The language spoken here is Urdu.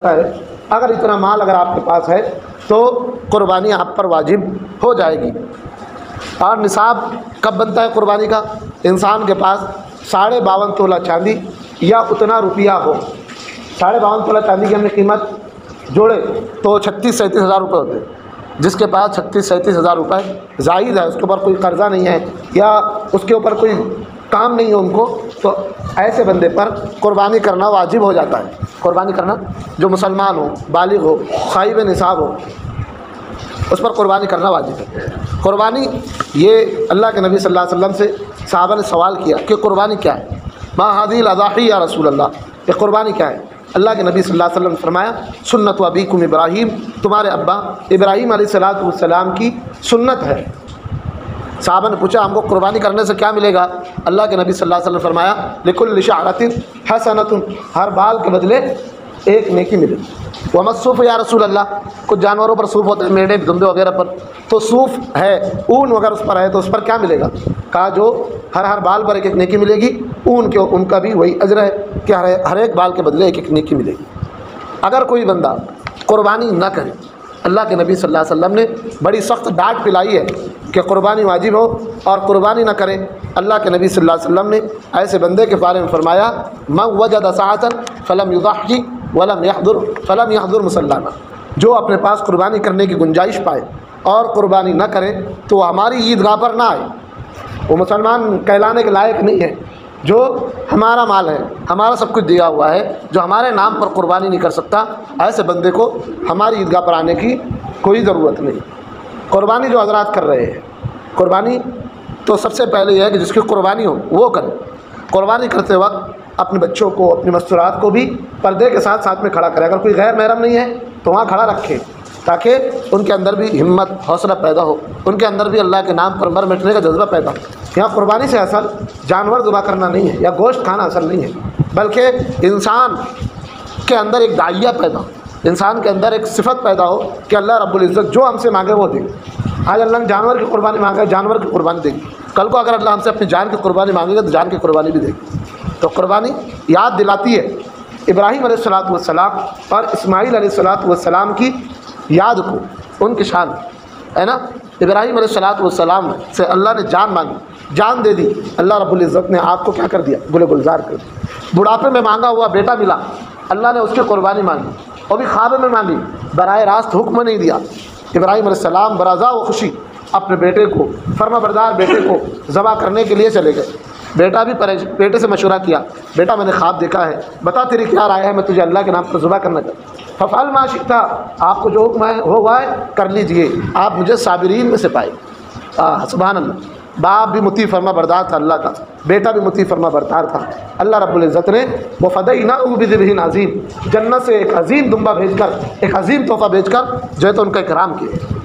ہے اگر اتنا مال اگر آپ کے پاس ہے تو قربانی آپ پر واجب ہو جائے گی۔ اور نصاب کب بنتا ہے قربانی کا؟ انسان کے پاس 52.5 تولہ چاندی یا اتنا روپیہ ہو۔ 52.5 تولہ چاندی کی ہم نے قیمت جوڑے تو 36-37 ہزار روپے ہوتے ہیں۔ جس کے پاس 36-37 ہزار روپے زائد ہے، اس کے اوپر کوئی قرضہ نہیں ہے یا اس کے اوپر کوئی کام نہیں ہے ان کو، تو ایسے بندے پر قربانی کرنا واجب ہو جاتا ہے۔ قربانی کرنا، جو مسلمان ہو، بالغ ہو، صاحب نصاب ہو، اس پر قربانی کرنا واجب ہے۔ قربانی یہ اللہ کے نبی صلی اللہ علیہ وسلم سے صحابہ نے سوال کیا کہ قربانی کیا ہے؟ ما هذه الاضاحی یا رسول اللہ، یہ قربانی کیا ہے؟ اللہ کے نبی صلی اللہ علیہ وسلم نے فرمایا سنت ابیکم ابراہیم، تمہارے ابا ابراہیم علیہ السلام کی سنت ہے۔ صحابہ نے پوچھا ہم کو قربانی کرنے سے کیا ملے گا؟ اللہ کے نبی صلی اللہ علیہ وسلم نے فرمایا لکل شعرۃ حسنۃ، ہر بال کے بدلے ایک نیکی ملے گی۔ وما الصوف یا رسول اللہ، کچھ جانوروں پر صوف ہوتے ہیں، میڑے دمبے وغیرہ پر، تو صوف ہے، اون وغیرہ اس پر ہے تو اس پر کیا ملے گا؟ کہا جو ہر بال پر ایک ایک نیکی ملے گی، اون کے ان کا بھی وہی اجر ہے کہ ہر ایک بال کے بدلے ایک ایک نیکی ملے گی۔ اگر کوئی بندہ قربانی نہ کرے، اللہ کے نبی صلی اللہ علیہ وسلم نے بڑی سخت ڈانٹ پلائی ہے کہ قربانی واجب ہو اور قربانی نہ کرے۔ اللہ کے نبی صلی اللہ علیہ وسلم نے ایسے بندے کے بارے میں فرمایا من وجد ساعۃ فلم یضحی ولم یحضر مصلانا، جو اپنے پاس قربانی کرنے کی گنجائش پائے اور قربانی نہ کرے تو وہ ہماری عیدگاہ پر نہ آئے، وہ مسلمان کہلانے کے لائق نہیں ہے۔ جو ہمارا مال ہے، ہمارا سب کچھ دیا ہوا ہے، جو ہمارے نام پر قربانی نہیں کر سکتا، ایسے بندے کو ہماری عیدگاہ پر آنے کی کوئی ضرورت نہیں۔ قربانی جو حضرات کر رہے ہیں، قربانی تو سب سے پہلے یہ ہے کہ جس کی قربانی ہو وہ کرے۔ قربانی کرتے وقت اپنے بچوں کو، اپنی مستورات کو بھی پردے کے ساتھ میں کھڑا کرے۔ اگر کوئی غیر محرم نہیں ہے تو وہاں کھڑا رکھے تاکہ ان کے اندر بھی ہمت، حوصلہ پیدا ہو، ان کے اندر بھی اللہ کے نام پر مر مٹنے کا جذبہ پیدا ہو۔ یہاں قربانی سے اصل جانور ذبح کرنا نہیں ہے یا گوشت کھانا اصل نہیں ہے، بلکہ انسان کے اندر ایک داعیہ پیدا ہو، انسان کے اندر ایک صفت پیدا ہو کہ اللہ رب العزت جو ہم سے مانگے وہ دے گی۔ آج اللہ نے جانور کی قربانی مانگا ہے، جانور کی قربانی دے گی۔ کل کو اگر اللہ ہم سے اپنی جان کی قربانی مانگے گا تو جان کی قربانی بھی دے گی۔ تو قربانی یاد دلاتی ہے ابراہیم علیہ السلام اور اسماعیل علیہ السلام کی یاد کو، ان کی شان ہے نا۔ ابراہیم علیہ السلام سے اللہ نے جان مانگی، جان دے دی، اللہ رب العزت نے آپ کو کیا کر دیا؟ گل گلزار کر دیا۔ بڑھاپے میں مانگا ہوا بیٹا ملا، اللہ نے اس کی قربانی مانگی، وہ بھی خواب میں مانگی، براہ راست حکم نہیں دیا۔ ابراہیم علیہ السلام برضا و خوشی اپنے بیٹے کو، فرما بردار بیٹے کو ذبح کرنے کے لیے چلے گئے۔ بیٹا بھی بیٹے سے مشورہ کیا، بیٹا میں نے خواب دیکھا ہے، بتا تیری کیا رائے ہے، میں تجھے اللہ کے نام پر ذبح کرنا چاہتا ہوں۔ ففعل ما شئت، آپ کو جو حکم ہے ہوا ہے کر لیجئے، آپ مجھے صابرین میں سے پائے۔ سبحان اللہ، باپ بھی مطیع فرما بردار تھا اللہ کا، بیٹا بھی مطیع فرما بردار تھا۔ اللہ رب العزت نے وَفَدَيْنَاهُ بِذِبْحٍ عَظِيمٍ، جنت سے ایک عظیم دمبا بھیج کر، ایک عظیم تحفہ بھیج کر جو ہے تو ان کا اکرام کیا۔